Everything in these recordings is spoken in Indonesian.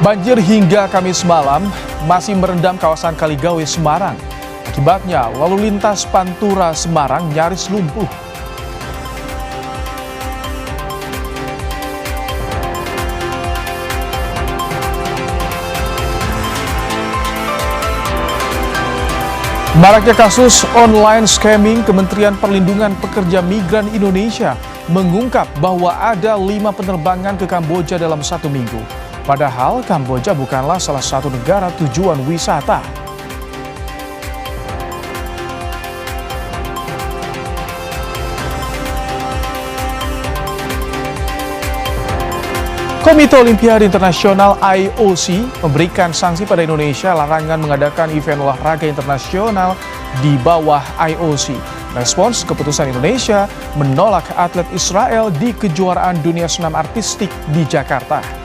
Banjir hingga Kamis malam masih merendam kawasan Kaligawe, Semarang. Akibatnya, lalu lintas Pantura Semarang nyaris lumpuh. Maraknya kasus online scamming, Kementerian Perlindungan Pekerja Migran Indonesia mengungkap bahwa ada 5 penerbangan ke Kamboja dalam 1 minggu. Padahal Kamboja bukanlah salah satu negara tujuan wisata. Komite Olimpiade Internasional IOC memberikan sanksi pada Indonesia larangan mengadakan event olahraga internasional di bawah IOC. Respons keputusan Indonesia menolak atlet Israel di kejuaraan dunia senam artistik di Jakarta.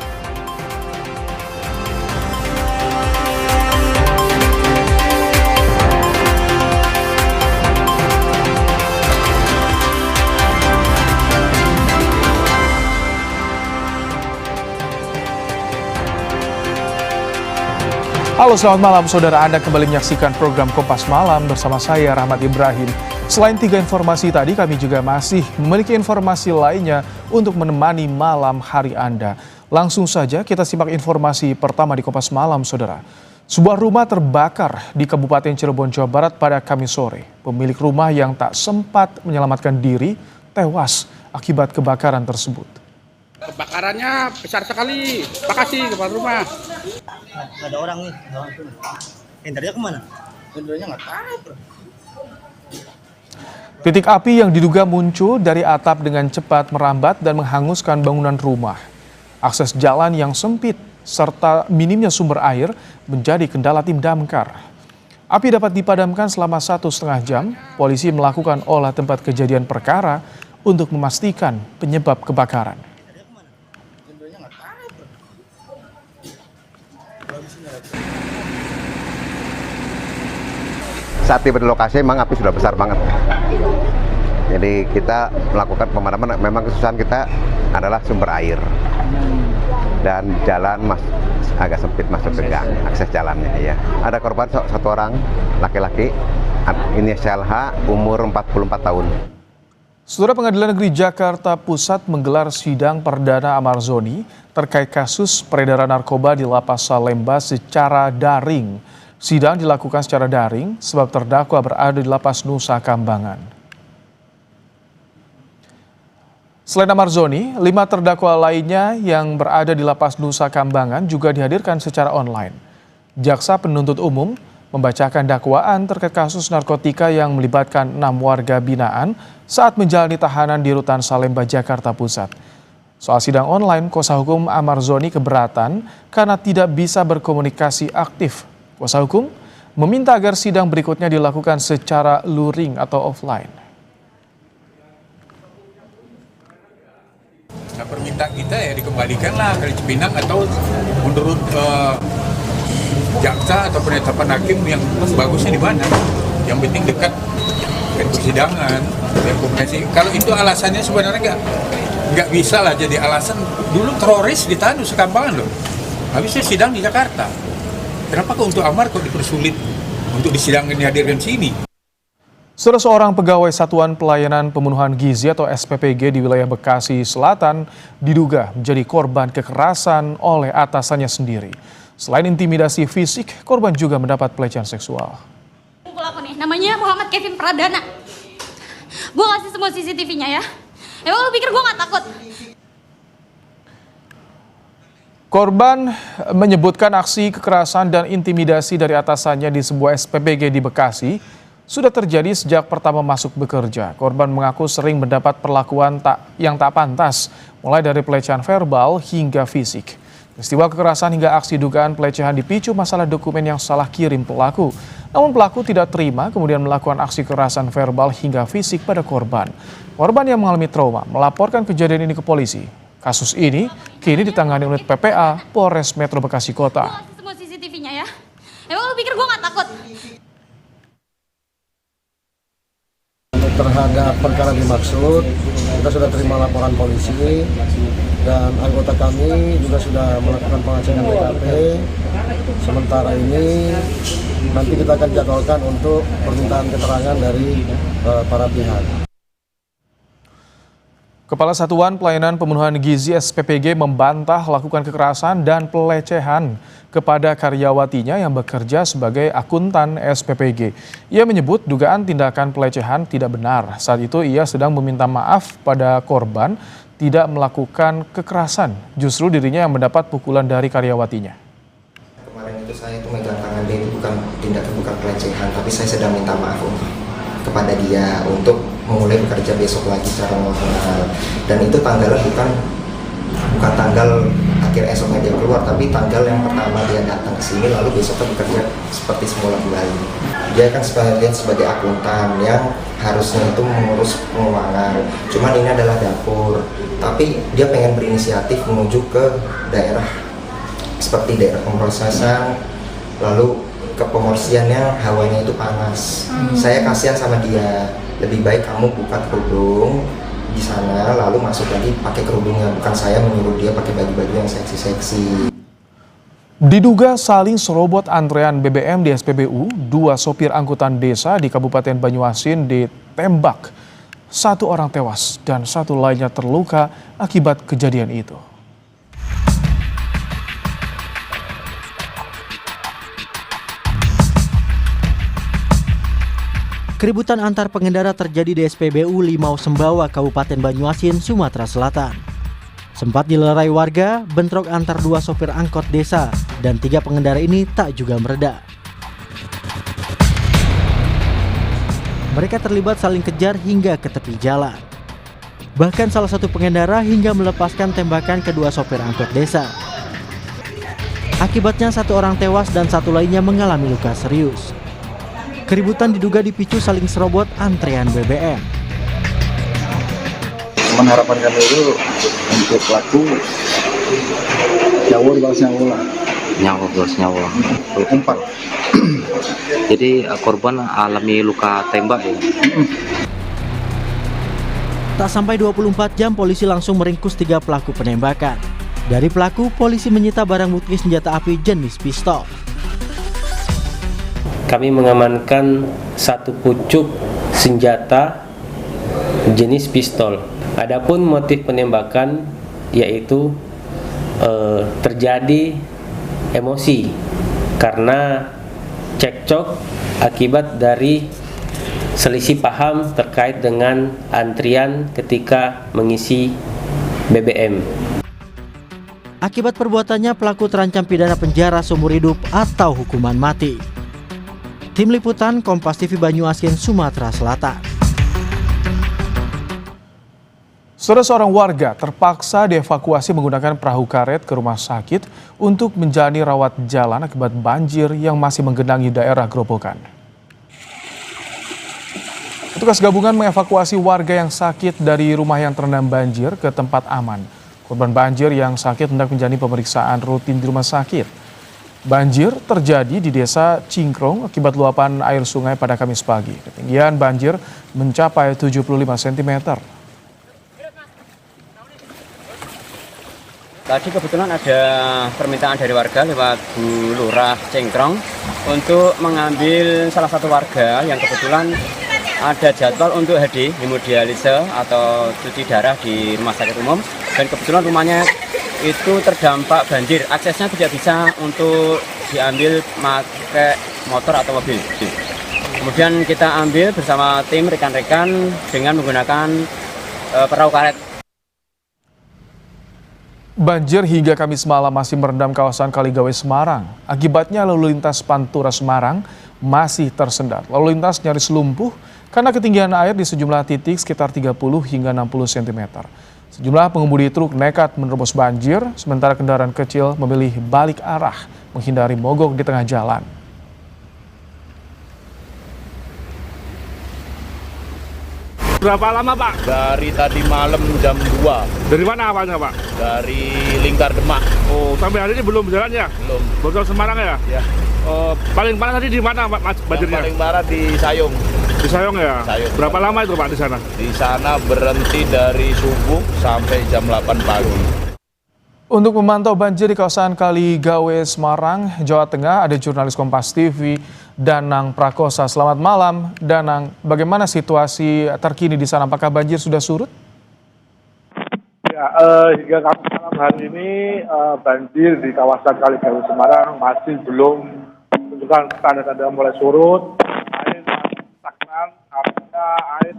Halo, selamat malam saudara. Anda kembali menyaksikan program Kompas Malam bersama saya Rahmat Ibrahim. Selain 3 informasi tadi, kami juga masih memiliki informasi lainnya untuk menemani malam hari Anda. Langsung saja kita simak informasi pertama di Kompas Malam, saudara. Sebuah rumah terbakar di Kabupaten Cirebon, Jawa Barat pada Kamis sore. Pemilik rumah yang tak sempat menyelamatkan diri tewas akibat kebakaran tersebut. Kebakarannya besar sekali. Makasih kepala rumah. Ada orang nih, hendernya kemana? Hendernya nggak tahu. Titik api yang diduga muncul dari atap dengan cepat merambat dan menghanguskan bangunan rumah. Akses jalan yang sempit serta minimnya sumber air menjadi kendala tim damkar. Api dapat dipadamkan selama 1,5 jam. Polisi melakukan olah tempat kejadian perkara untuk memastikan penyebab kebakaran. Saat tiba di lokasi memang api sudah besar banget. Jadi kita melakukan pemadaman, memang kesusahan kita adalah sumber air. Dan jalan agak sempit masuk ke gang, akses jalannya ya. Ada korban 1 orang, laki-laki, inisial H, umur 44 tahun. Saudara, Pengadilan Negeri Jakarta Pusat menggelar sidang perdana Amar Zoni terkait kasus peredaran narkoba di Lapas Salemba secara daring. Sidang dilakukan secara daring sebab terdakwa berada di Lapas Nusa Kambangan. Selain Amar Zoni, 5 terdakwa lainnya yang berada di Lapas Nusa Kambangan juga dihadirkan secara online. Jaksa penuntut umum membacakan dakwaan terkait kasus narkotika yang melibatkan 6 warga binaan saat menjalani tahanan di Rutan Salemba, Jakarta Pusat. Soal sidang online, kuasa hukum Amar Zoni keberatan karena tidak bisa berkomunikasi aktif. Kuasa hukum meminta agar sidang berikutnya dilakukan secara luring atau offline. Nah, permintaan kita ya dikembalikanlah ke Cipinang atau menurut jaksa atau penetapan hakim yang bagusnya di mana. Yang penting dekat dengan persidangan, yang komunikasi. Kalau itu alasannya sebenarnya nggak bisa lah jadi alasan. Dulu teroris ditahan di Sekambangan loh. Habisnya sidang di Jakarta. Kenapa kok untuk Amar kok dipersulit untuk disidangkan dihadirkan sini? Saudara, seorang pegawai Satuan Pelayanan Pemenuhan Gizi atau SPPG di wilayah Bekasi Selatan diduga menjadi korban kekerasan oleh atasannya sendiri. Selain intimidasi fisik, korban juga mendapat pelecehan seksual. Aku nih, namanya Muhammad Kevin Pradana. Gue kasih semua CCTV-nya ya. Emang lu pikir gue gak takut? Korban menyebutkan aksi kekerasan dan intimidasi dari atasannya di sebuah SPPG di Bekasi sudah terjadi sejak pertama masuk bekerja. Korban mengaku sering mendapat perlakuan yang tak pantas, mulai dari pelecehan verbal hingga fisik. Peristiwa kekerasan hingga aksi dugaan pelecehan dipicu masalah dokumen yang salah kirim pelaku. Namun pelaku tidak terima, kemudian melakukan aksi kekerasan verbal hingga fisik pada korban. Korban yang mengalami trauma melaporkan kejadian ini ke polisi. Kasus ini kini ditangani unit PPA Polres Metro Bekasi Kota. Gue kasih semua CCTV-nya ya. Emang lu pikir gue gak takut? Terhadap perkara dimaksud kita sudah terima laporan polisi dan anggota kami juga sudah melakukan pengecekan TKP. Sementara ini nanti kita akan jadwalkan untuk permintaan keterangan dari para pihak. Kepala Satuan Pelayanan Pemenuhan Gizi SPPG membantah lakukan kekerasan dan pelecehan kepada karyawatinya yang bekerja sebagai akuntan SPPG. Ia menyebut dugaan tindakan pelecehan tidak benar. Saat itu ia sedang meminta maaf pada korban tidak melakukan kekerasan. Justru dirinya yang mendapat pukulan dari karyawatinya. Kemarin itu saya megang tangan dia, itu bukan tindakan, bukan pelecehan, tapi saya sedang minta maaf kepada dia untuk memulai bekerja besok lagi secara normal. Dan itu tanggalnya bukan tanggal akhir esoknya dia keluar, tapi tanggal yang pertama dia datang ke sini lalu besoknya bekerja seperti semula kembali. Dia kan sebagai akuntan yang harusnya itu mengurus keuangan. Cuman ini adalah dapur, tapi dia pengen berinisiatif menuju ke daerah seperti daerah pemrosesan, lalu ke pemorsian yang hawanya itu panas. Saya kasihan sama dia, lebih baik kamu buka kerudung di sana lalu masuk lagi pakai kerudungnya, bukan saya menyuruh dia pakai baju-baju yang seksi-seksi. Diduga saling serobot antrean BBM di SPBU, 2 sopir angkutan desa di Kabupaten Banyuasin ditembak. 1 orang tewas dan 1 lainnya terluka akibat kejadian itu. Keributan antar pengendara terjadi di SPBU Limau Sembawa, Kabupaten Banyuasin, Sumatera Selatan. Sempat dilerai warga, bentrok antar 2 sopir angkot desa dan 3 pengendara ini tak juga mereda. Mereka terlibat saling kejar hingga ke tepi jalan. Bahkan salah satu pengendara hingga melepaskan tembakan kedua sopir angkot desa. Akibatnya 1 orang tewas dan 1 lainnya mengalami luka serius. Keributan diduga dipicu saling serobot antrean BBM. Cuman harapan kami itu untuk pelaku nyawa dibalas nyawa. Itu 4. Jadi korban alami luka tembak ya. Tak sampai 24 jam polisi langsung meringkus 3 pelaku penembakan. Dari pelaku, polisi menyita barang bukti senjata api jenis pistol. Kami mengamankan 1 pucuk senjata jenis pistol. Adapun motif penembakan yaitu terjadi emosi karena cekcok akibat dari selisih paham terkait dengan antrian ketika mengisi BBM. Akibat perbuatannya, pelaku terancam pidana penjara seumur hidup atau hukuman mati. Tim Liputan Kompas TV Banyuasin, Sumatera Selatan. Seorang warga terpaksa dievakuasi menggunakan perahu karet ke rumah sakit untuk menjalani rawat jalan akibat banjir yang masih menggenangi daerah Grobogan. Petugas gabungan mengevakuasi warga yang sakit dari rumah yang terendam banjir ke tempat aman. Korban banjir yang sakit hendak menjalani pemeriksaan rutin di rumah sakit. Banjir terjadi di Desa Cingkrong akibat luapan air sungai pada Kamis pagi. Ketinggian banjir mencapai 75 cm. Tadi kebetulan ada permintaan dari warga lewat Bu Lurah Cingkrong untuk mengambil salah satu warga yang kebetulan ada jadwal untuk HD, hemodialise atau cuci darah di rumah sakit umum, dan kebetulan rumahnya itu terdampak banjir, aksesnya tidak bisa untuk diambil pakai motor atau mobil. Kemudian kita ambil bersama tim rekan-rekan dengan menggunakan perahu karet. Banjir hingga Kamis malam masih merendam kawasan Kaligawe, Semarang. Akibatnya lalu lintas Pantura Semarang masih tersendat. Lalu lintas nyaris lumpuh karena ketinggian air di sejumlah titik sekitar 30 hingga 60 cm. Sejumlah pengemudi truk nekat menerobos banjir, sementara kendaraan kecil memilih balik arah menghindari mogok di tengah jalan. Berapa lama Pak? Dari tadi malam jam 2. Dari mana awalnya Pak? Dari Lingkar Demak. Oh, sampai hari ini belum jalan ya? Belum. Bogor Semarang ya? Ya. Paling parah tadi di mana Mas banjirnya? Paling parah di Sayung. Di Sayung ya? Sayung. Berapa lama itu Pak di sana? Di sana berhenti dari subuh sampai jam 8 pagi. Untuk memantau banjir di kawasan Kaligawe, Semarang, Jawa Tengah, ada jurnalis Kompas TV, Danang Prakosa. Selamat malam, Danang. Bagaimana situasi terkini di sana? Apakah banjir sudah surut? Ya, hingga Kamis malam hari ini banjir di kawasan Kaligawe Semarang masih belum menunjukkan tanda-tanda mulai surut. Air masih stagnan, artinya air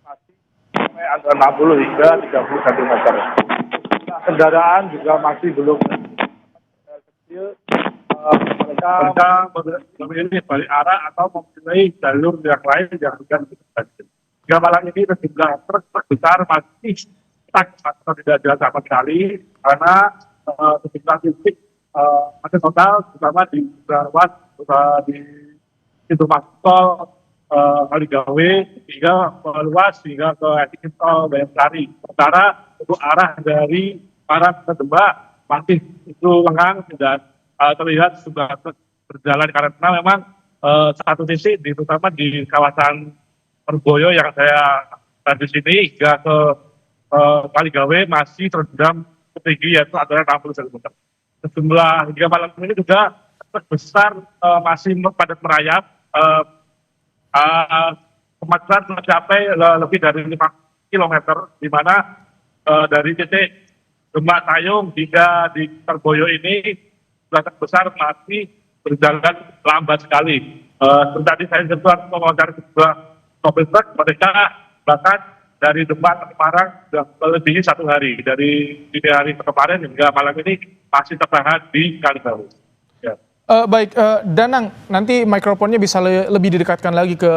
masih sampai antara 60 hingga 30 cm. Kendaraan juga masih belum kecil. Mereka memilih balik arah atau memilih jalur yang lain yang juga banjir. Hingga malam ini sejumlah truk besar masih stuck atau tidak jalan sama sekali karena sejumlah titik macet total, terutama di ruas di pintu masuk tol Kaligawe hingga meluas hingga ke exit tol Bayangkari. Sementara untuk arah dari Parang ke Demak masih itu lengang dan terlihat sudah berjalan karena memang satu titik terutama di kawasan Perboyo yang saya di sini hingga ke Kaligawe masih terendam ketinggi yaitu antara 60 cm. Sejumlah hingga malam ini juga besar masih padat merayap. Kemacetan mencapai lebih dari 5 km, di mana dari titik Demak Sayung hingga di Perboyo ini truk besar masih berjalan lambat sekali. Tadi saya sempat mengomentari sebuah sopir truk, mereka bahkan dari Demak ke Semarang sudah melebihi 1 hari. Dari dini hari kemarin hingga malam ini masih tertahan di Kaligawe. Ya. Baik, Danang, nanti mikrofonnya bisa lebih didekatkan lagi ke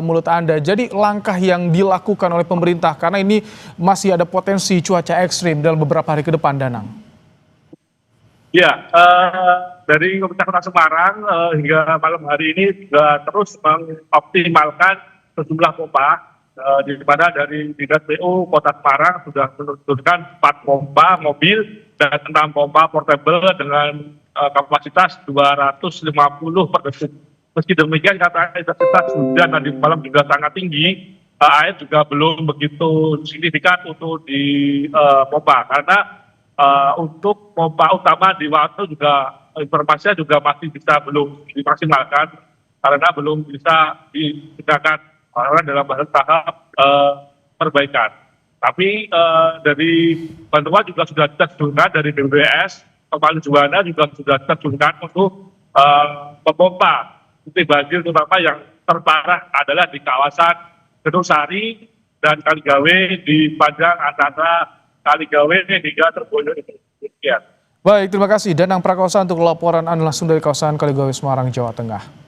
mulut Anda. Jadi langkah yang dilakukan oleh pemerintah, karena ini masih ada potensi cuaca ekstrim dalam beberapa hari ke depan, Danang. Ya, dari Pemerintah Kota Semarang hingga malam hari ini juga terus mengoptimalkan sejumlah pompa, di mana dari Dinas PU Kota Semarang sudah menurunkan 4 pompa mobil dan 6 pompa portable dengan kapasitas 250 per detik. Meski demikian, kata intensitas hujan tadi malam juga sangat tinggi, air juga belum begitu signifikan untuk di pompa. Karena untuk pompa utama di waktu juga informasinya juga masih bisa belum dimaksimalkan karena belum bisa digunakan dalam tahap perbaikan. Tapi dari bantuan juga sudah terjunkan dari BPBS, Kepala Juwana juga sudah terjunkan untuk memompa titik banjir, terutama yang terparah adalah di kawasan Gedung Sari dan Kaligawe di panjang antara Kaligawe hingga Perboyo itu. Sekian. Baik, terima kasih Danang Prakosa untuk laporan Anda langsung dari kawasan Kaligawe, Semarang, Jawa Tengah.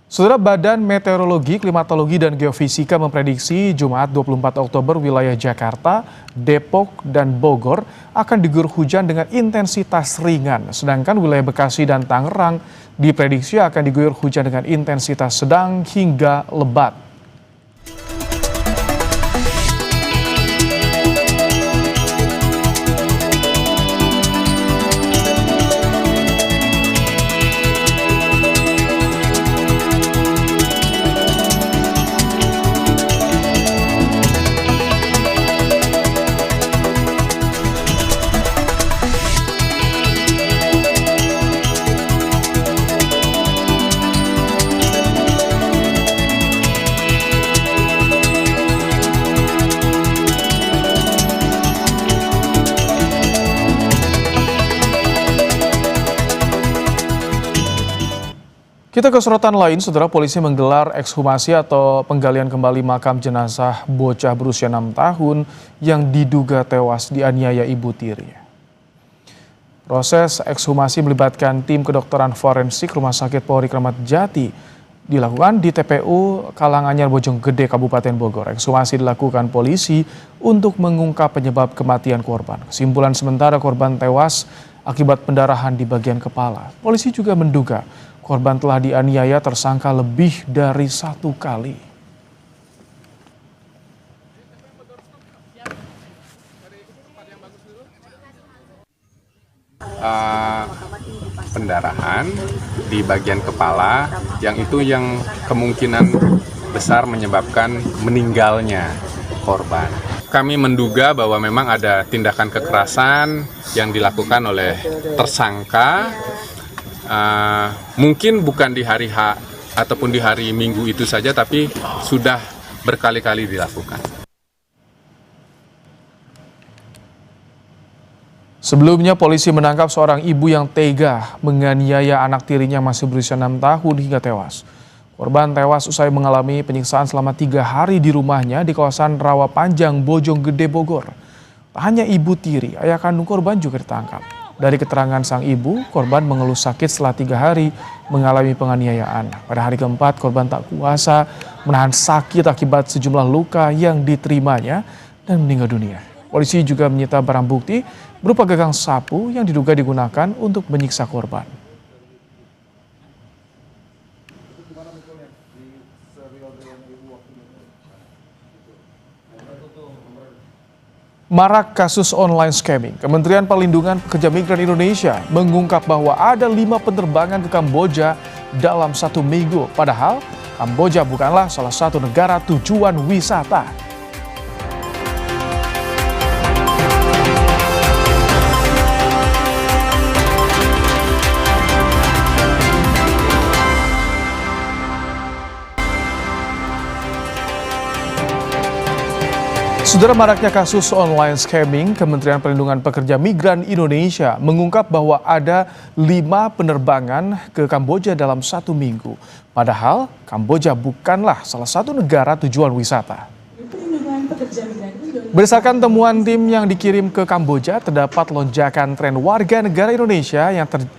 Saudara, Badan Meteorologi, Klimatologi, dan Geofisika memprediksi Jumat 24 Oktober wilayah Jakarta, Depok, dan Bogor akan diguyur hujan dengan intensitas ringan. Sedangkan wilayah Bekasi dan Tangerang diprediksi akan diguyur hujan dengan intensitas sedang hingga lebat. Kita ke sorotan lain, saudara. Polisi menggelar ekshumasi atau penggalian kembali makam jenazah bocah berusia 6 tahun yang diduga tewas dianiaya ibu tirinya. Proses ekshumasi melibatkan tim kedokteran forensik Rumah Sakit Polri Kramat Jati dilakukan di TPU Kalanganyar Bojonggede, Kabupaten Bogor. Ekshumasi dilakukan polisi untuk mengungkap penyebab kematian korban. Kesimpulan sementara korban tewas akibat pendarahan di bagian kepala. Polisi juga menduga korban telah dianiaya tersangka lebih dari 1 kali. pendarahan di bagian kepala yang kemungkinan besar menyebabkan meninggalnya korban. Kami menduga bahwa memang ada tindakan kekerasan yang dilakukan oleh tersangka, mungkin bukan di hari H ataupun di hari Minggu itu saja, tapi sudah berkali-kali dilakukan. Sebelumnya polisi menangkap seorang ibu yang tega menganiaya anak tirinya masih berusia 6 tahun hingga tewas. Korban tewas usai mengalami penyiksaan selama 3 hari di rumahnya di kawasan Rawa Panjang, Bojonggede, Bogor. Tak hanya ibu tiri, ayah kandung korban juga ditangkap. Dari keterangan sang ibu, korban mengeluh sakit setelah 3 hari mengalami penganiayaan. Pada hari keempat, korban tak kuasa menahan sakit akibat sejumlah luka yang diterimanya dan meninggal dunia. Polisi juga menyita barang bukti berupa gagang sapu yang diduga digunakan untuk menyiksa korban. Marak kasus online scamming, Kementerian Perlindungan Pekerja Migran Indonesia mengungkap bahwa ada 5 penerbangan ke Kamboja dalam 1 minggu. Padahal Kamboja bukanlah salah satu negara tujuan wisata. Saudara, maraknya kasus online scamming, Kementerian Perlindungan Pekerja Migran Indonesia mengungkap bahwa ada 5 penerbangan ke Kamboja dalam 1 minggu. Padahal Kamboja bukanlah salah satu negara tujuan wisata. Berdasarkan temuan tim yang dikirim ke Kamboja, terdapat lonjakan tren warga negara Indonesia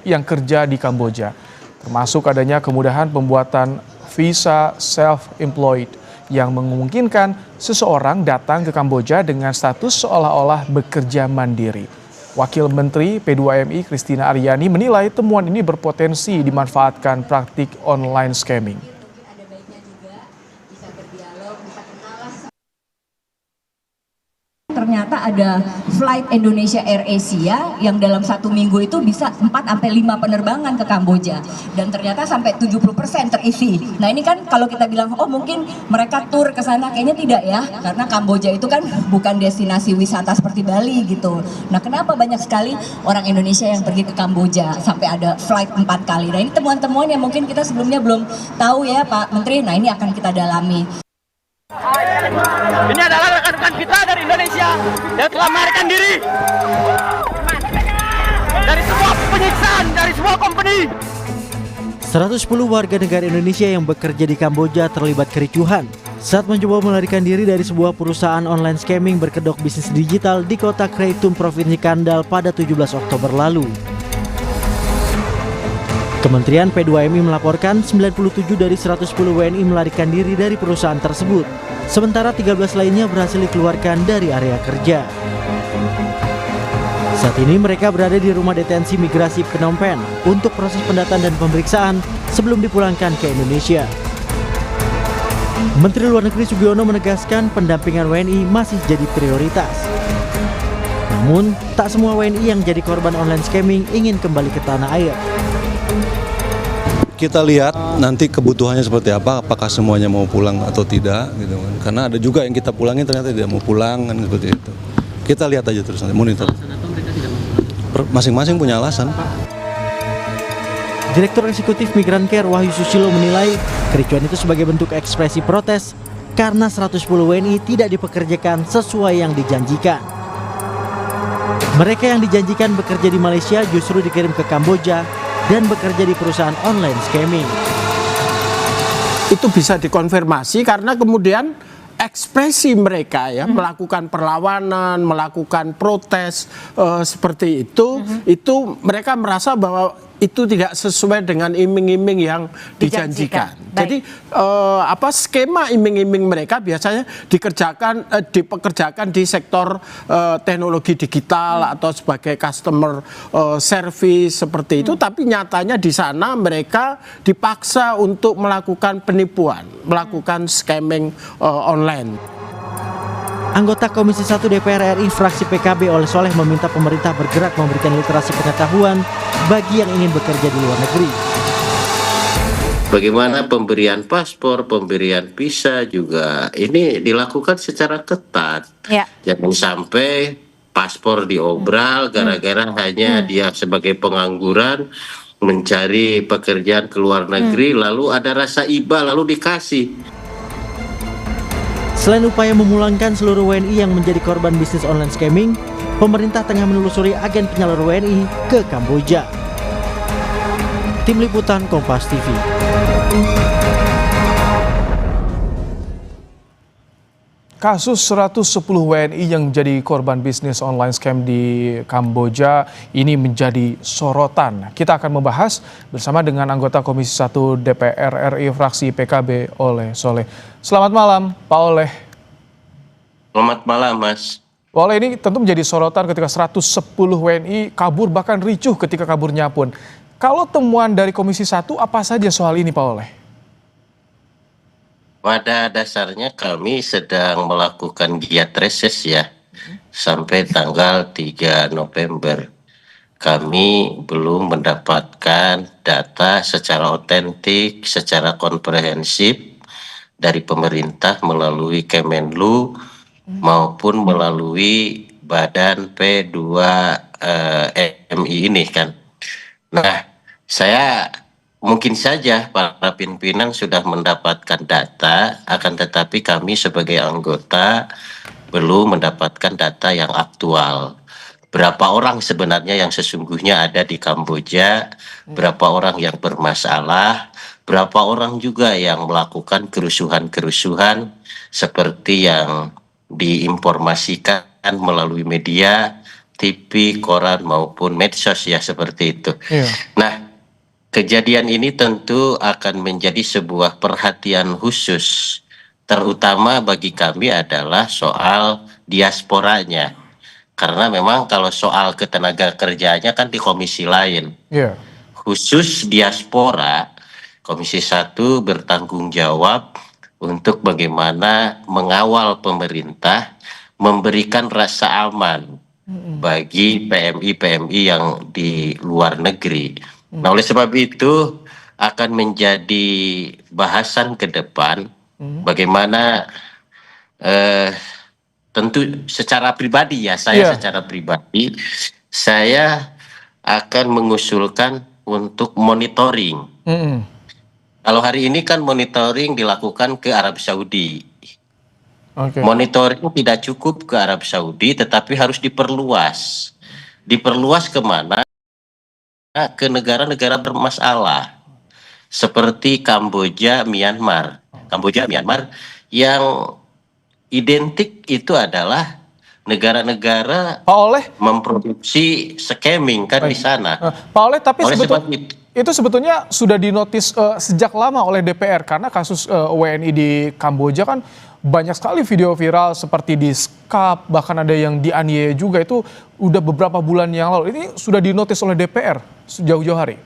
yang kerja di Kamboja, termasuk adanya kemudahan pembuatan visa self-employed yang memungkinkan seseorang datang ke Kamboja dengan status seolah-olah bekerja mandiri. Wakil Menteri P2MI Christina Aryani menilai temuan ini berpotensi dimanfaatkan praktik online scamming. Ternyata ada flight Indonesia Air Asia yang dalam 1 minggu itu bisa 4-5 penerbangan ke Kamboja, dan ternyata sampai 70% terisi. Nah ini kan kalau kita bilang oh mungkin mereka tur ke sana, kayaknya tidak ya, karena Kamboja itu kan bukan destinasi wisata seperti Bali gitu. Nah kenapa banyak sekali orang Indonesia yang pergi ke Kamboja sampai ada flight 4 kali. Nah ini temuan-temuan yang mungkin kita sebelumnya belum tahu ya Pak Menteri. Nah ini akan kita dalami. Ini adalah rekan-rekan kita dari Indonesia yang telah melarikan diri dari sebuah penyiksaan, dari sebuah company. 110 warga negara Indonesia yang bekerja di Kamboja terlibat kericuhan saat mencoba melarikan diri dari sebuah perusahaan online scamming berkedok bisnis digital di kota Kreitum, Provinsi Kandal pada 17 Oktober lalu. Kementerian P2MI melaporkan 97 dari 110 WNI melarikan diri dari perusahaan tersebut, sementara 13 lainnya berhasil dikeluarkan dari area kerja. Saat ini mereka berada di rumah detensi migrasi Phnom Penh untuk proses pendataan dan pemeriksaan sebelum dipulangkan ke Indonesia. Menteri Luar Negeri Sugiono menegaskan pendampingan WNI masih jadi prioritas. Namun, tak semua WNI yang jadi korban online scamming ingin kembali ke tanah air. Kita lihat nanti kebutuhannya seperti apa, apakah semuanya mau pulang atau tidak gitu kan. Karena ada juga yang kita pulangin ternyata tidak mau pulang kan, seperti itu. Kita lihat aja terus nanti, monitor. Masing-masing punya alasan. Direktur Eksekutif Migran Care Wahyu Susilo menilai kericuan itu sebagai bentuk ekspresi protes karena 110 WNI tidak dipekerjakan sesuai yang dijanjikan. Mereka yang dijanjikan bekerja di Malaysia justru dikirim ke Kamboja dan bekerja di perusahaan online scamming. Itu bisa dikonfirmasi karena kemudian ekspresi mereka ya melakukan perlawanan, melakukan protes seperti itu mereka merasa bahwa itu tidak sesuai dengan iming-iming yang dijanjikan. Jadi skema iming-iming mereka biasanya dipekerjakan di sektor teknologi digital atau sebagai customer service seperti itu, tapi nyatanya di sana mereka dipaksa untuk melakukan penipuan, melakukan scamming online. Anggota Komisi 1 DPR RI fraksi PKB Oleh Soleh meminta pemerintah bergerak memberikan literasi pengetahuan bagi yang ingin bekerja di luar negeri. Bagaimana pemberian paspor, pemberian visa juga ini dilakukan secara ketat. Ya. Jangan sampai paspor diobral gara-gara hanya dia sebagai pengangguran mencari pekerjaan ke luar negeri lalu ada rasa iba lalu dikasih. Selain upaya memulangkan seluruh WNI yang menjadi korban bisnis online scamming, pemerintah tengah menelusuri agen penyalur WNI ke Kamboja. Tim Liputan Kompas TV. Kasus 110 WNI yang jadi korban bisnis online scam di Kamboja ini menjadi sorotan. Kita akan membahas bersama dengan anggota Komisi 1 DPR RI fraksi PKB Oleh Soleh. Selamat malam, Pak Oleh. Selamat malam, Mas. Pak Oleh, ini tentu menjadi sorotan ketika 110 WNI kabur bahkan ricuh ketika kaburnya pun. Kalau temuan dari Komisi 1 apa saja soal ini, Pak Oleh? Pada dasarnya kami sedang melakukan giat reses ya, sampai tanggal 3 November. Kami belum mendapatkan data secara otentik, secara komprehensif dari pemerintah melalui Kemenlu maupun melalui Badan P2MI ini kan. Nah, saya mungkin saja para pimpinan sudah mendapatkan data, akan tetapi kami sebagai anggota belum mendapatkan data yang aktual. Berapa orang sebenarnya yang sesungguhnya ada di Kamboja, berapa orang yang bermasalah, berapa orang juga yang melakukan kerusuhan-kerusuhan seperti yang diinformasikan melalui media, TV, koran maupun medsos ya seperti itu. Nah, kejadian ini tentu akan menjadi sebuah perhatian khusus, terutama bagi kami adalah soal diasporanya. Karena memang kalau soal ketenaga kerjaannya kan di komisi lain. Khusus diaspora, Komisi 1 bertanggung jawab untuk bagaimana mengawal pemerintah memberikan rasa aman bagi PMI-PMI yang di luar negeri. Nah, oleh sebab itu akan menjadi bahasan ke depan bagaimana tentu secara pribadi ya, saya secara pribadi saya akan mengusulkan untuk monitoring. Kalau hari ini kan monitoring dilakukan ke Arab Saudi. Monitoring tidak cukup ke Arab Saudi, tetapi harus diperluas. Diperluas kemana? Ke negara-negara bermasalah seperti Kamboja, Myanmar. Kamboja, Myanmar yang identik itu adalah negara-negara memproduksi scamming kan di sana. Pak Oleh, tapi itu sebetulnya sudah dinotis sejak lama oleh DPR karena kasus WNI di Kamboja kan banyak sekali video viral seperti di Skap, bahkan ada yang dianiaya juga, itu udah beberapa bulan yang lalu. Ini sudah dinotis oleh DPR sejauh-jauh hari.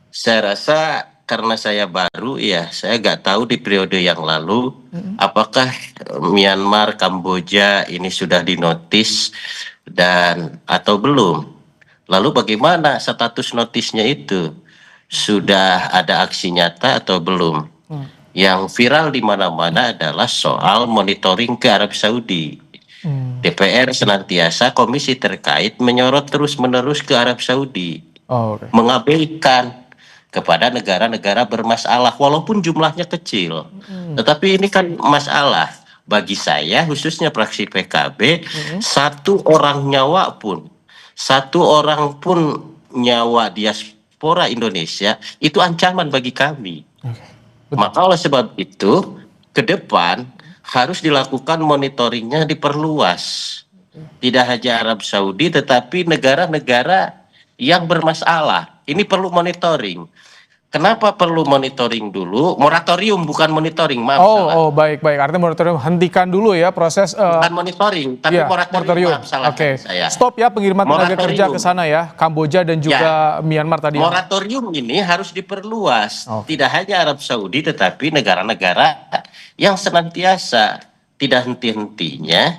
Saya rasa karena saya baru ya, saya nggak tahu di periode yang lalu apakah Myanmar, Kamboja ini sudah dinotis dan atau belum. Lalu bagaimana status notisnya itu? Sudah ada aksi nyata atau belum? Yang viral di mana-mana adalah soal monitoring ke Arab Saudi. DPR senantiasa komisi terkait menyorot terus-menerus ke Arab Saudi. Mengabaikan kepada negara-negara bermasalah walaupun jumlahnya kecil. Tetapi ini kan masalah bagi saya khususnya fraksi PKB, satu orang nyawa diaspora Indonesia itu ancaman bagi kami. Maka oleh sebab itu ke depan harus dilakukan monitoringnya diperluas. Tidak hanya Arab Saudi tetapi negara-negara yang bermasalah. Ini perlu monitoring. Kenapa perlu monitoring dulu? Moratorium bukan monitoring, maaf. Baik. Artinya moratorium, hentikan dulu ya proses. Bukan monitoring, tapi moratorium. Maaf, salah saya. Stop ya pengiriman tenaga kerja ke sana ya, Kamboja dan juga Myanmar tadi. Moratorium ini harus diperluas. Tidak hanya Arab Saudi, tetapi negara-negara yang senantiasa tidak henti-hentinya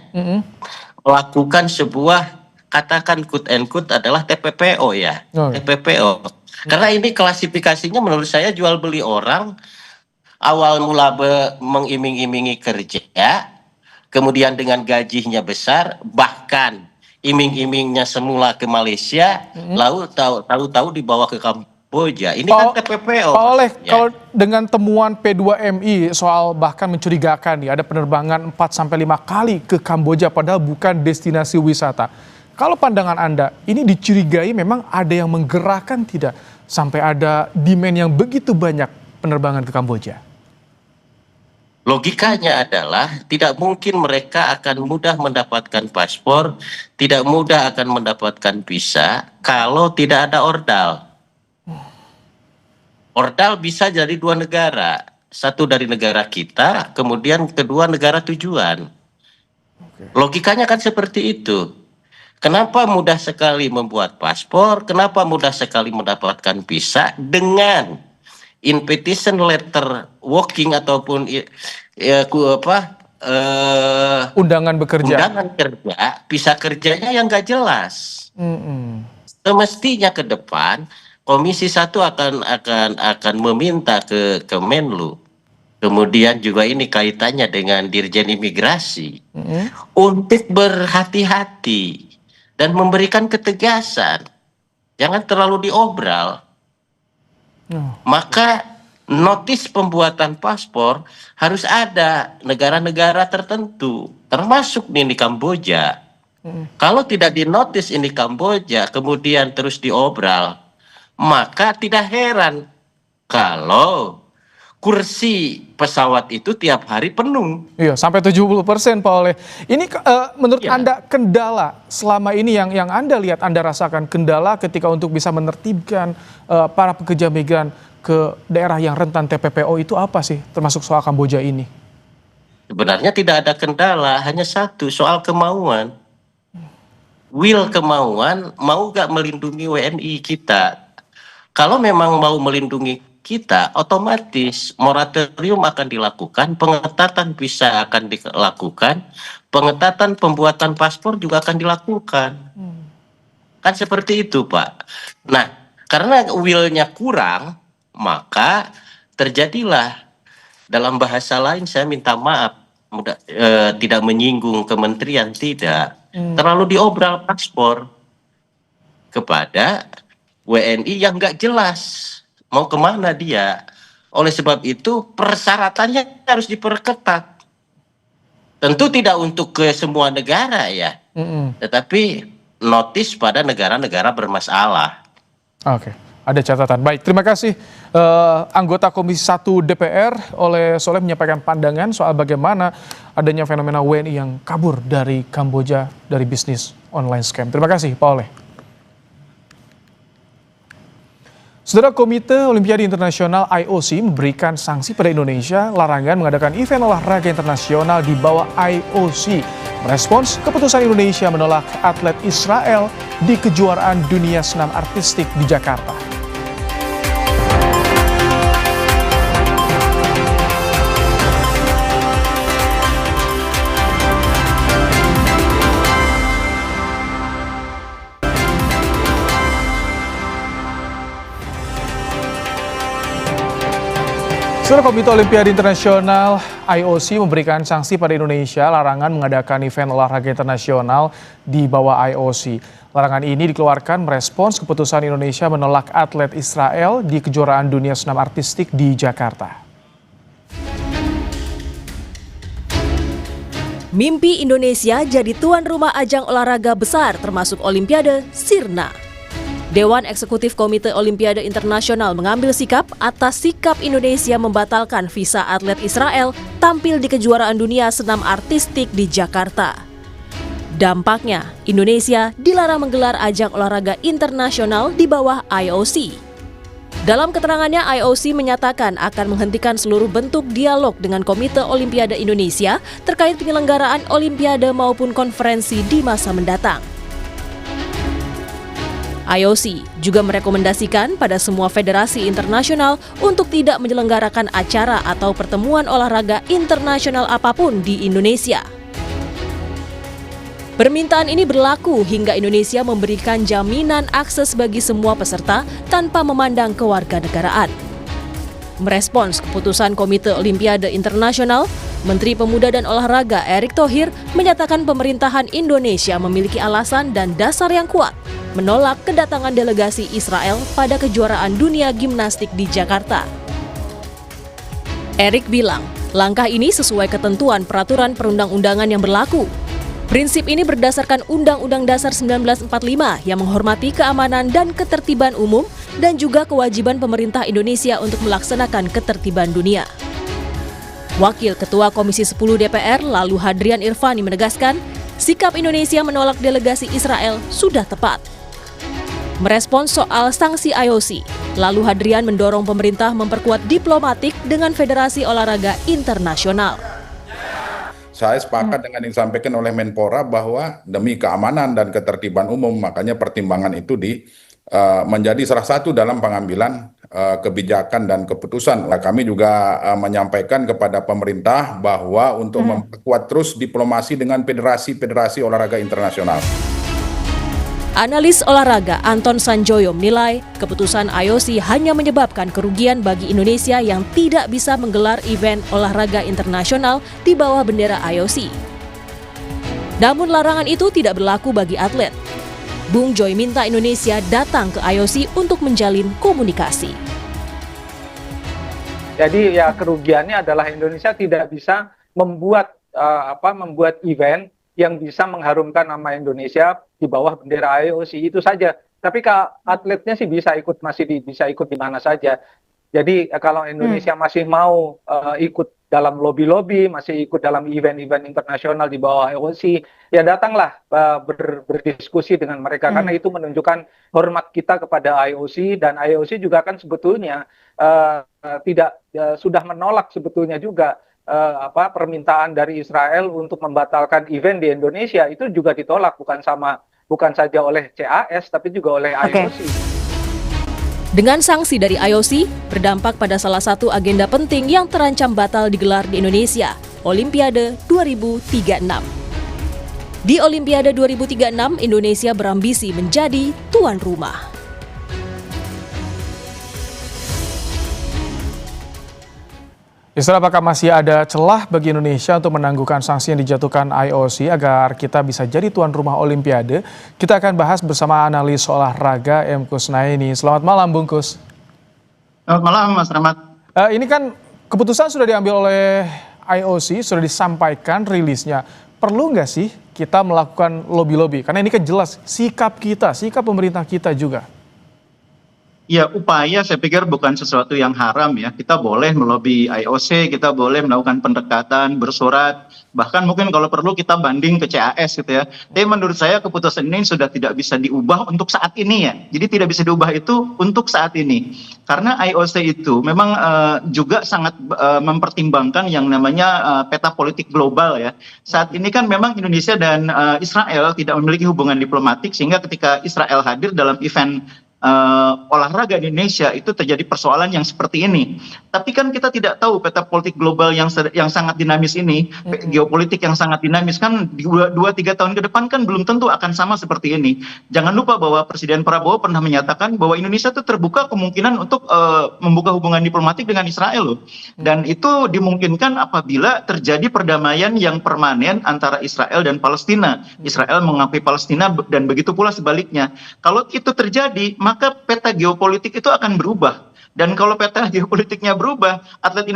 melakukan sebuah, katakan quote and quote, adalah TPPO ya. TPPO. Karena ini klasifikasinya menurut saya jual beli orang, awal mula mengiming-imingi kerja, kemudian dengan gajinya besar, bahkan iming-imingnya semula ke Malaysia, lalu tahu-tahu dibawa ke Kamboja. Ini kan TPPO. Pak Oleh, kalau dengan temuan P2MI soal bahkan mencurigakan ada penerbangan 4-5 kali ke Kamboja padahal bukan destinasi wisata. Kalau pandangan Anda, ini dicurigai memang ada yang menggerakkan tidak sampai ada demand yang begitu banyak penerbangan ke Kamboja? Logikanya adalah tidak mungkin mereka akan mudah mendapatkan paspor, tidak mudah akan mendapatkan visa kalau tidak ada ordal. Ordal bisa dari dua negara, satu dari negara kita, kemudian kedua negara tujuan. Logikanya kan seperti itu. Kenapa mudah sekali membuat paspor, kenapa mudah sekali mendapatkan visa dengan invitation letter walking ataupun undangan bekerja. Undangan kerja, visa kerjanya yang nggak jelas. Semestinya ke depan Komisi 1 akan meminta ke Menlu. Kemudian juga ini kaitannya dengan Dirjen Imigrasi untuk berhati-hati dan memberikan ketegasan. Jangan terlalu diobral. Maka notis pembuatan paspor harus ada negara-negara tertentu, termasuk nih di Kamboja. Kalau tidak dinotis ini Kamboja, kemudian terus diobral, maka tidak heran kalau kursi pesawat itu tiap hari penuh. Iya, sampai 70% Pak Oleh. Ini menurut Anda kendala selama ini yang Anda lihat, Anda rasakan kendala ketika untuk bisa menertibkan para pekerja migran ke daerah yang rentan TPPO itu apa sih, termasuk soal Kamboja ini? Sebenarnya tidak ada kendala, hanya satu, soal kemauan. Will, kemauan, mau gak melindungi WNI kita. Kalau memang mau melindungi kita, otomatis moratorium akan dilakukan, pengetatan visa akan dilakukan, pengetatan pembuatan paspor juga akan dilakukan. Kan seperti itu, Pak. Nah, karena will-nya kurang, maka terjadilah, dalam bahasa lain saya minta maaf, tidak menyinggung kementerian, tidak, terlalu diobral paspor kepada WNI yang nggak jelas mau kemana dia. Oleh sebab itu persyaratannya harus diperketat. Tentu tidak untuk ke semua negara ya, tetapi notis pada negara-negara bermasalah. Oke, ada catatan. Baik, terima kasih anggota Komisi 1 DPR Oleh Soleh menyampaikan pandangan soal bagaimana adanya fenomena WNI yang kabur dari Kamboja dari bisnis online scam. Terima kasih Pak Oleh. Saudara, Komite Olimpiade Internasional IOC memberikan sanksi pada Indonesia larangan mengadakan event olahraga internasional di bawah IOC. Merespons keputusan Indonesia menolak atlet Israel di kejuaraan dunia senam artistik di Jakarta. Saudara, Komite Olimpiade Internasional IOC memberikan sanksi pada Indonesia larangan mengadakan event olahraga internasional di bawah IOC. Larangan ini dikeluarkan merespons keputusan Indonesia menolak atlet Israel di kejuaraan dunia senam artistik di Jakarta. Mimpi Indonesia jadi tuan rumah ajang olahraga besar termasuk Olimpiade sirna. Dewan Eksekutif Komite Olimpiade Internasional mengambil sikap atas sikap Indonesia membatalkan visa atlet Israel tampil di kejuaraan dunia senam artistik di Jakarta. Dampaknya, Indonesia dilarang menggelar ajang olahraga internasional di bawah IOC. Dalam keterangannya, IOC menyatakan akan menghentikan seluruh bentuk dialog dengan Komite Olimpiade Indonesia terkait penyelenggaraan Olimpiade maupun konferensi di masa mendatang. IOC juga merekomendasikan pada semua federasi internasional untuk tidak menyelenggarakan acara atau pertemuan olahraga internasional apapun di Indonesia. Permintaan ini berlaku hingga Indonesia memberikan jaminan akses bagi semua peserta tanpa memandang kewarganegaraan. Merespons keputusan Komite Olimpiade Internasional, Menteri Pemuda dan Olahraga Erick Thohir menyatakan pemerintahan Indonesia memiliki alasan dan dasar yang kuat menolak kedatangan delegasi Israel pada kejuaraan dunia gimnastik di Jakarta. Erick bilang, langkah ini sesuai ketentuan peraturan perundang-undangan yang berlaku. Prinsip ini berdasarkan Undang-Undang Dasar 1945 yang menghormati keamanan dan ketertiban umum dan juga kewajiban pemerintah Indonesia untuk melaksanakan ketertiban dunia. Wakil Ketua Komisi 10 DPR Lalu Hadrian Irvani menegaskan, sikap Indonesia menolak delegasi Israel sudah tepat. Merespons soal sanksi IOC, Lalu Hadrian mendorong pemerintah memperkuat diplomatik dengan Federasi Olahraga Internasional. Saya sepakat dengan yang disampaikan oleh Menpora bahwa demi keamanan dan ketertiban umum, makanya pertimbangan itu menjadi salah satu dalam pengambilan kebijakan dan keputusan. Kami juga menyampaikan kepada pemerintah bahwa untuk memperkuat terus diplomasi dengan federasi-federasi olahraga internasional. Analis olahraga Anton Sanjoyo menilai keputusan IOC hanya menyebabkan kerugian bagi Indonesia yang tidak bisa menggelar event olahraga internasional di bawah bendera IOC. Namun larangan itu tidak berlaku bagi atlet. Bung Joy minta Indonesia datang ke IOC untuk menjalin komunikasi. Jadi ya kerugiannya adalah Indonesia tidak bisa membuat event yang bisa mengharumkan nama Indonesia di bawah bendera IOC, itu saja. Tapi atletnya sih bisa ikut di mana saja. Jadi kalau Indonesia masih mau ikut dalam lobby-lobby, masih ikut dalam event-event internasional di bawah IOC, ya datanglah berdiskusi dengan mereka, karena itu menunjukkan hormat kita kepada IOC, dan IOC juga kan sebetulnya sudah menolak sebetulnya juga permintaan dari Israel untuk membatalkan event di Indonesia. Itu juga ditolak bukan saja oleh CAS tapi juga oleh IOC. Dengan sanksi dari IOC, berdampak pada salah satu agenda penting yang terancam batal digelar di Indonesia, Olimpiade 2036. Di Olimpiade 2036, Indonesia berambisi menjadi tuan rumah. Isra, apakah masih ada celah bagi Indonesia untuk menangguhkan sanksi yang dijatuhkan IOC agar kita bisa jadi tuan rumah Olimpiade? Kita akan bahas bersama analis olahraga M. Kusnaini. Selamat malam, Bungkus. Selamat malam, Mas Rahmat. Ini kan keputusan sudah diambil oleh IOC, sudah disampaikan rilisnya. Perlu nggak sih kita melakukan lobby-lobby? Karena ini kan jelas sikap kita, sikap pemerintah kita juga. Ya, upaya saya pikir bukan sesuatu yang haram ya. Kita boleh melobi IOC, kita boleh melakukan pendekatan, bersurat, bahkan mungkin kalau perlu kita banding ke CAS gitu ya. Tapi menurut saya keputusan ini sudah tidak bisa diubah untuk saat ini ya. Jadi tidak bisa diubah itu untuk saat ini. Karena IOC itu memang juga sangat mempertimbangkan yang namanya peta politik global ya. Saat ini kan memang Indonesia dan Israel tidak memiliki hubungan diplomatik, sehingga ketika Israel hadir dalam event olahraga di Indonesia itu terjadi persoalan yang seperti ini. Tapi kan kita tidak tahu peta politik global yang sangat dinamis ini, geopolitik yang sangat dinamis kan 2-3 tahun ke depan kan belum tentu akan sama seperti ini. Jangan lupa bahwa Presiden Prabowo pernah menyatakan bahwa Indonesia itu terbuka kemungkinan untuk membuka hubungan diplomatik dengan Israel loh. Dan itu dimungkinkan apabila terjadi perdamaian yang permanen antara Israel dan Palestina. Israel mengakui Palestina dan begitu pula sebaliknya. Kalau itu terjadi, maka peta geopolitik itu akan berubah. Dan kalau peta geopolitiknya berubah, atlet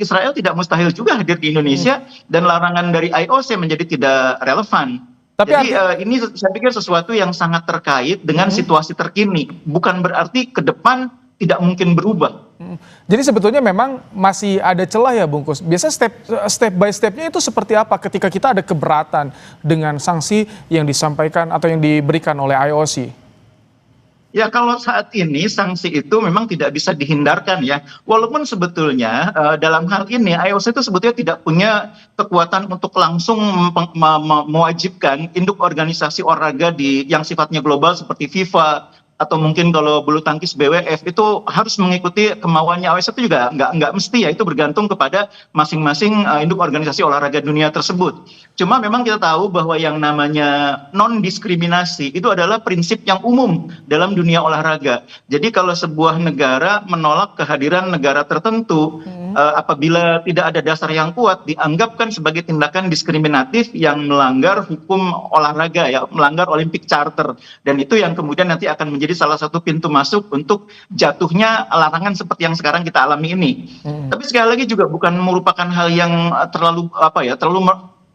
Israel tidak mustahil juga hadir di Indonesia, dan larangan dari IOC menjadi tidak relevan. Jadi ini saya pikir sesuatu yang sangat terkait dengan situasi terkini, bukan berarti ke depan tidak mungkin berubah. Jadi sebetulnya memang masih ada celah ya, Bungkus. Biasanya step by stepnya itu seperti apa ketika kita ada keberatan dengan sanksi yang disampaikan atau yang diberikan oleh IOC? Ya kalau saat ini sanksi itu memang tidak bisa dihindarkan ya. Walaupun sebetulnya dalam hal ini IOC itu sebetulnya tidak punya kekuatan untuk langsung mewajibkan induk organisasi olahraga yang sifatnya global seperti FIFA atau mungkin kalau bulu tangkis BWF itu harus mengikuti kemauannya IOC itu juga nggak mesti ya, itu bergantung kepada masing-masing induk organisasi olahraga dunia tersebut. Cuma memang kita tahu bahwa yang namanya non diskriminasi itu adalah prinsip yang umum dalam dunia olahraga. Jadi kalau sebuah negara menolak kehadiran negara tertentu apabila tidak ada dasar yang kuat, dianggapkan sebagai tindakan diskriminatif yang melanggar hukum olahraga ya, melanggar Olympic Charter, dan itu yang kemudian nanti akan menjadi salah satu pintu masuk untuk jatuhnya larangan seperti yang sekarang kita alami ini. Tapi sekali lagi juga bukan merupakan hal yang terlalu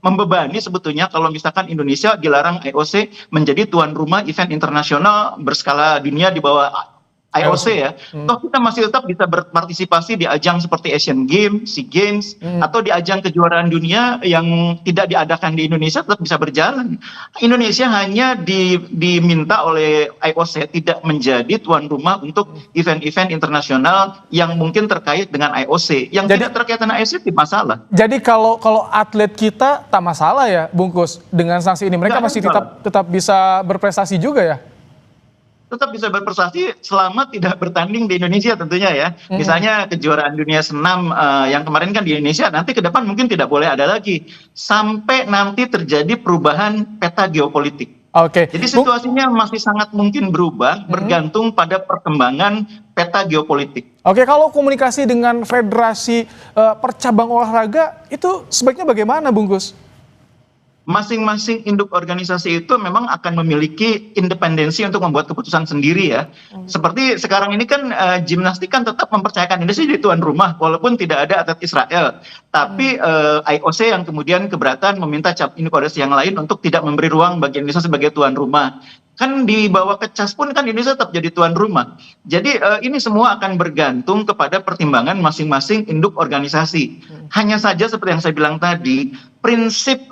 membebani sebetulnya kalau misalkan Indonesia dilarang IOC menjadi tuan rumah event internasional berskala dunia di bawah IOC ya. Toh kita masih tetap bisa berpartisipasi di ajang seperti Asian Games, SEA Games, atau di ajang kejuaraan dunia yang tidak diadakan di Indonesia tetap bisa berjalan. Indonesia hanya diminta oleh IOC tidak menjadi tuan rumah untuk event-event internasional yang mungkin terkait dengan IOC. Yang tidak terkait dengan IOC tidak masalah. Jadi kalau atlet kita tak masalah ya, Bungkus, dengan sanksi ini mereka masih tetap bisa berprestasi juga ya? Tetap bisa berprestasi selama tidak bertanding di Indonesia tentunya ya. Misalnya kejuaraan dunia senam yang kemarin kan di Indonesia, nanti ke depan mungkin tidak boleh ada lagi sampai nanti terjadi perubahan peta geopolitik. Oke. Jadi situasinya masih sangat mungkin berubah bergantung pada perkembangan peta geopolitik. Oke, kalau komunikasi dengan federasi percabang olahraga itu sebaiknya bagaimana, Bungkus? Masing-masing induk organisasi itu memang akan memiliki independensi untuk membuat keputusan sendiri ya. Seperti sekarang ini kan gimnastik kan tetap mempercayakan Indonesia jadi tuan rumah walaupun tidak ada atlet Israel. Tapi IOC yang kemudian keberatan meminta induk organisasi yang lain untuk tidak memberi ruang bagi Indonesia sebagai tuan rumah. Kan di bawah kecas pun kan Indonesia tetap jadi tuan rumah. Jadi ini semua akan bergantung kepada pertimbangan masing-masing induk organisasi. Hanya saja seperti yang saya bilang tadi, prinsip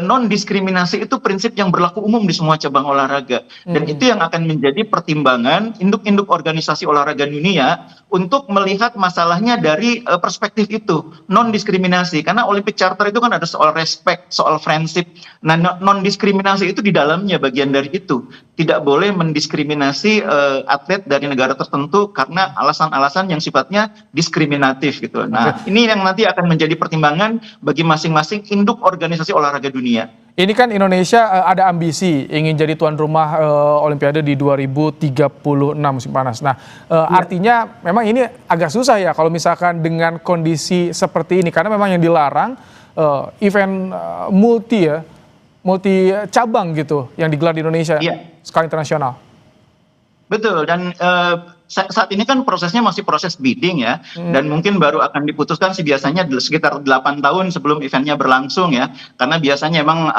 non-diskriminasi itu prinsip yang berlaku umum di semua cabang olahraga. Dan itu yang akan menjadi pertimbangan induk-induk organisasi olahraga dunia untuk melihat masalahnya dari perspektif itu, non-diskriminasi. Karena Olympic Charter itu kan ada soal respect, soal friendship. Nah, non-diskriminasi itu di dalamnya bagian dari itu. Tidak boleh mendiskriminasi atlet dari negara tertentu karena alasan-alasan yang sifatnya diskriminatif gitu. Nah, ini yang nanti akan menjadi pertimbangan bagi masing-masing induk organisasi olahraga dunia. Ini kan Indonesia ada ambisi ingin jadi tuan rumah Olimpiade di 2036 musim panas. Nah, artinya memang ini agak susah ya kalau misalkan dengan kondisi seperti ini karena memang yang dilarang event multi cabang gitu yang digelar di Indonesia skala internasional. Betul, dan saat ini kan prosesnya masih proses bidding ya, dan mungkin baru akan diputuskan sih biasanya sekitar 8 tahun sebelum eventnya berlangsung ya, karena biasanya emang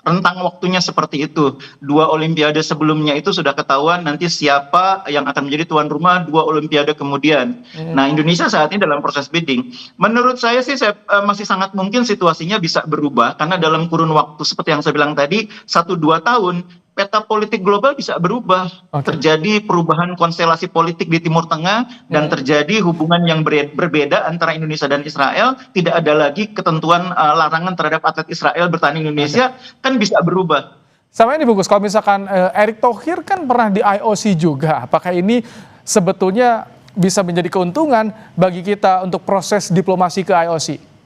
rentang waktunya seperti itu. 2 olimpiade sebelumnya itu sudah ketahuan nanti siapa yang akan menjadi tuan rumah 2 olimpiade kemudian. Nah, Indonesia saat ini dalam proses bidding. Menurut saya sih masih sangat mungkin situasinya bisa berubah, karena dalam kurun waktu seperti yang saya bilang tadi, 1-2 tahun, peta politik global bisa berubah. Terjadi perubahan konstelasi politik di Timur Tengah dan terjadi hubungan yang berbeda antara Indonesia dan Israel. Tidak ada lagi ketentuan larangan terhadap atlet Israel bertanding di Indonesia, kan bisa berubah. Sama ini Bungkus, kalau misalkan Erick Thohir kan pernah di IOC juga. Apakah ini sebetulnya bisa menjadi keuntungan bagi kita untuk proses diplomasi ke IOC?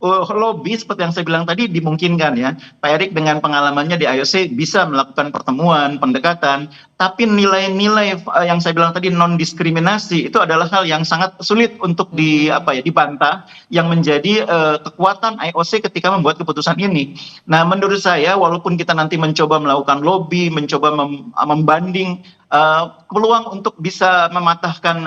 Lobby seperti yang saya bilang tadi dimungkinkan ya. Pak Erick dengan pengalamannya di IOC bisa melakukan pertemuan, pendekatan, tapi nilai-nilai yang saya bilang tadi non-diskriminasi itu adalah hal yang sangat sulit untuk dibantah, yang menjadi kekuatan IOC ketika membuat keputusan ini. Nah, menurut saya walaupun kita nanti mencoba melakukan lobby, mencoba membanding, peluang untuk bisa mematahkan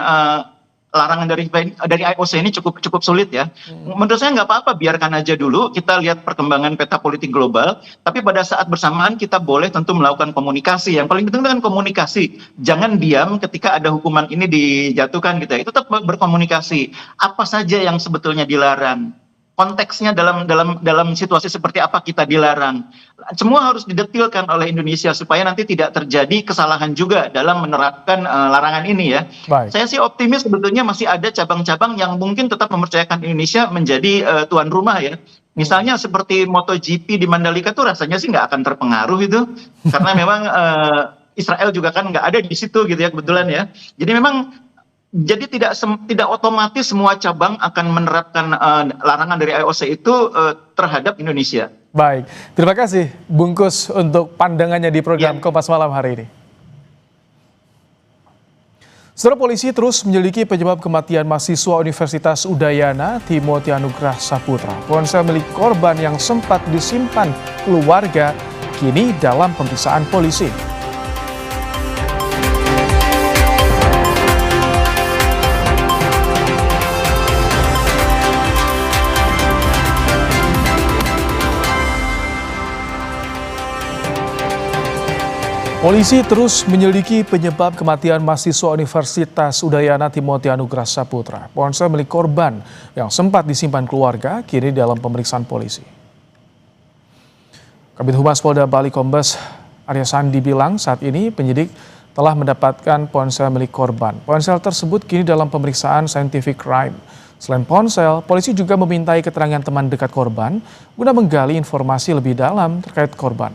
larangan dari IOC ini cukup sulit ya. Menurut saya nggak apa-apa, biarkan aja dulu kita lihat perkembangan peta politik global, tapi pada saat bersamaan kita boleh tentu melakukan komunikasi. Yang paling penting dengan komunikasi, jangan diam ketika ada hukuman ini dijatuhkan gitu ya. Itu tetap berkomunikasi. Apa saja yang sebetulnya dilarang? konteksnya dalam situasi seperti apa kita dilarang. Semua harus didetilkan oleh Indonesia supaya nanti tidak terjadi kesalahan juga dalam menerapkan larangan ini ya. Baik. Saya sih optimis sebetulnya masih ada cabang-cabang yang mungkin tetap mempercayakan Indonesia menjadi tuan rumah ya. Misalnya seperti MotoGP di Mandalika tuh rasanya sih nggak akan terpengaruh itu, karena memang Israel juga kan nggak ada di situ gitu ya kebetulan ya. Jadi memang tidak otomatis semua cabang akan menerapkan larangan dari IOC itu terhadap Indonesia. Baik, terima kasih Bungkus untuk pandangannya di program Kompas Malam hari ini. Saudara, polisi terus menyelidiki penyebab kematian mahasiswa Universitas Udayana Timothy Anugrah Saputra. Ponsel milik korban yang sempat disimpan keluarga kini dalam pemeriksaan polisi. Polisi terus menyelidiki penyebab kematian mahasiswa Universitas Udayana Timothy Anugrah Saputra. Ponsel milik korban yang sempat disimpan keluarga kini dalam pemeriksaan polisi. Kabid Humas Polda Bali Kombes Arya Sandi bilang saat ini penyidik telah mendapatkan ponsel milik korban. Ponsel tersebut kini dalam pemeriksaan scientific crime. Selain ponsel, polisi juga memintai keterangan teman dekat korban guna menggali informasi lebih dalam terkait korban.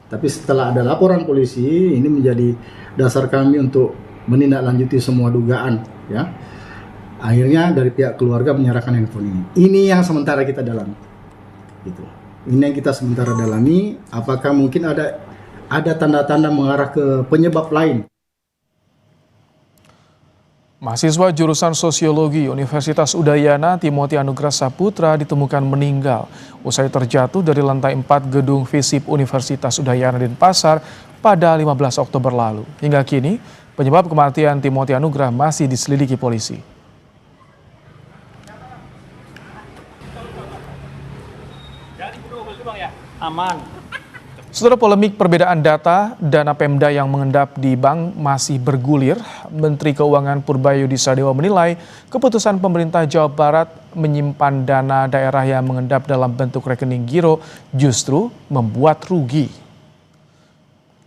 Tapi setelah ada laporan polisi, ini menjadi dasar kami untuk menindaklanjuti semua dugaan, ya. Akhirnya dari pihak keluarga menyerahkan handphone ini. Ini yang sementara kita dalami. Gitu. Ini yang kita sementara dalami. Apakah mungkin ada tanda-tanda mengarah ke penyebab lain? Mahasiswa jurusan Sosiologi Universitas Udayana Timothy Anugrah Saputra ditemukan meninggal usai terjatuh dari lantai 4 gedung FISIP Universitas Udayana Denpasar pada 15 Oktober lalu. Hingga kini, penyebab kematian Timothy Anugrah masih diselidiki polisi. Aman. Saudara, polemik perbedaan data dana Pemda yang mengendap di bank masih bergulir. Menteri Keuangan Purbaya Sadewa menilai keputusan pemerintah Jawa Barat menyimpan dana daerah yang mengendap dalam bentuk rekening giro justru membuat rugi.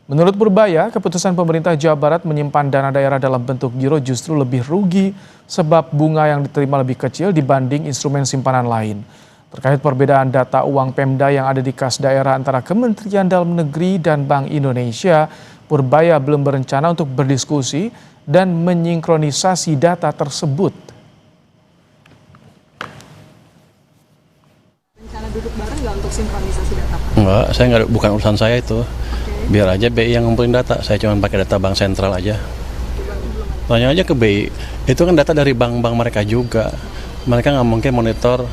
Menurut Purbaya, keputusan pemerintah Jawa Barat menyimpan dana daerah dalam bentuk giro justru lebih rugi sebab bunga yang diterima lebih kecil dibanding instrumen simpanan lain. Terkait perbedaan data uang Pemda yang ada di kas daerah antara Kementerian Dalam Negeri dan Bank Indonesia, Purbaya belum berencana untuk berdiskusi dan menyinkronisasi data tersebut. Rencana duduk bareng nggak untuk sinkronisasi data? Enggak, bukan urusan saya itu. Biar aja BI yang ngumpulin data, saya cuma pakai data bank sentral aja. Tanya aja ke BI, itu kan data dari bank-bank mereka juga. Mereka nggak mungkin monitor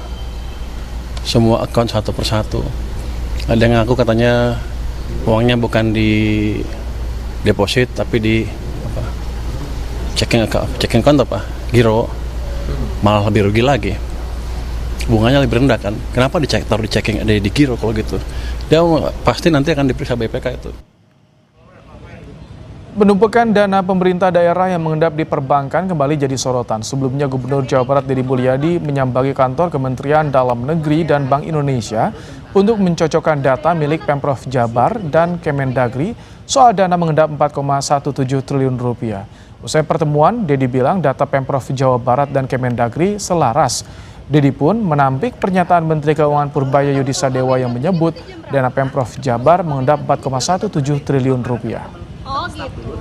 semua akun satu persatu. Ada yang ngaku katanya uangnya bukan di deposit tapi di checking account apa? Giro. Malah lebih rugi lagi. Bunganya lebih rendah kan? Kenapa taruh di checking di giro kalau gitu? Dia pasti nanti akan diperiksa BPK itu. Penumpukan dana pemerintah daerah yang mengendap di perbankan kembali jadi sorotan. Sebelumnya Gubernur Jawa Barat Deddy Mulyadi menyambangi kantor Kementerian Dalam Negeri dan Bank Indonesia untuk mencocokkan data milik Pemprov Jabar dan Kemendagri soal dana mengendap 4,17 triliun rupiah. Usai pertemuan, Deddy bilang data Pemprov Jawa Barat dan Kemendagri selaras. Deddy pun menampik pernyataan Menteri Keuangan Purbaya Sadewa yang menyebut dana Pemprov Jabar mengendap 4,17 triliun rupiah. Oh gitu.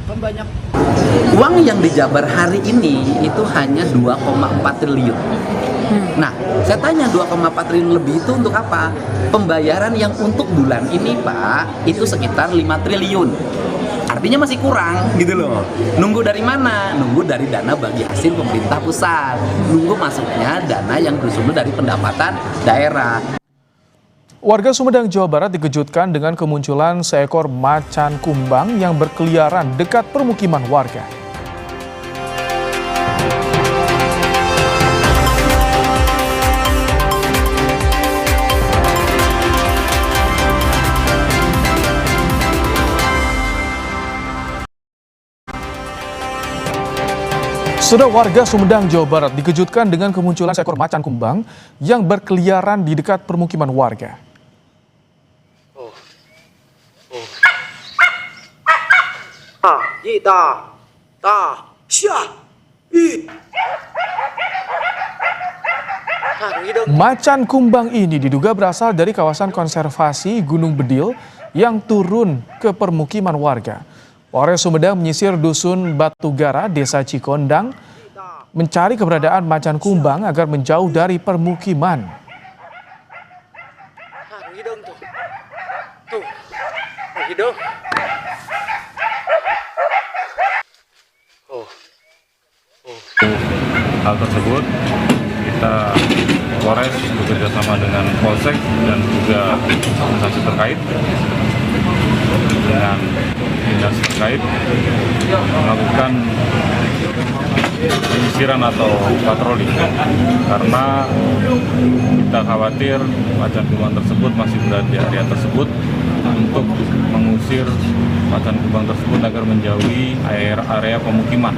Kan banyak. Uang yang dijabar hari ini itu hanya 2,4 triliun. Nah, saya tanya 2,4 triliun lebih itu untuk apa? Pembayaran yang untuk bulan ini, Pak, itu sekitar 5 triliun. Artinya masih kurang gitu loh. Nunggu dari mana? Nunggu dari dana bagi hasil pemerintah pusat. Nunggu masuknya dana yang bersumber dari pendapatan daerah. Warga Sumedang, Jawa Barat dikejutkan dengan kemunculan seekor macan kumbang yang berkeliaran dekat permukiman warga. Saudara, warga Sumedang, Jawa Barat dikejutkan dengan kemunculan seekor macan kumbang yang berkeliaran di dekat permukiman warga. Macan kumbang ini diduga berasal dari kawasan konservasi Gunung Bedil yang turun ke permukiman warga. Polres Sumedang menyisir dusun Batugara, Desa Cikondang, mencari keberadaan macan kumbang agar menjauh dari permukiman. Hal tersebut kita Polres bekerjasama dengan Polsek dan juga instansi terkait dengan dinas terkait melakukan penyisiran atau patroli karena kita khawatir macan kumbang tersebut masih berada di area tersebut untuk mengusir macan kumbang tersebut agar menjauhi area pemukiman.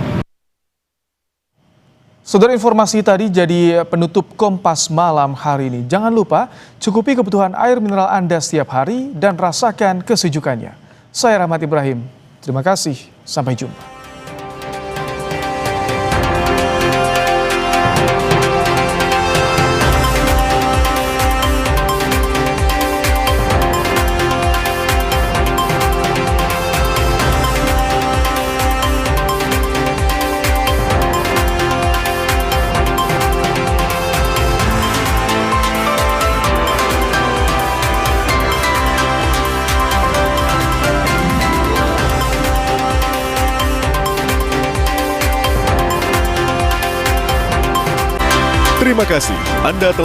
Saudara, informasi tadi jadi penutup Kompas Malam hari ini. Jangan lupa cukupi kebutuhan air mineral Anda setiap hari dan rasakan kesejukannya. Saya Rahmat Ibrahim. Terima kasih. Sampai jumpa. Terima kasih Anda telah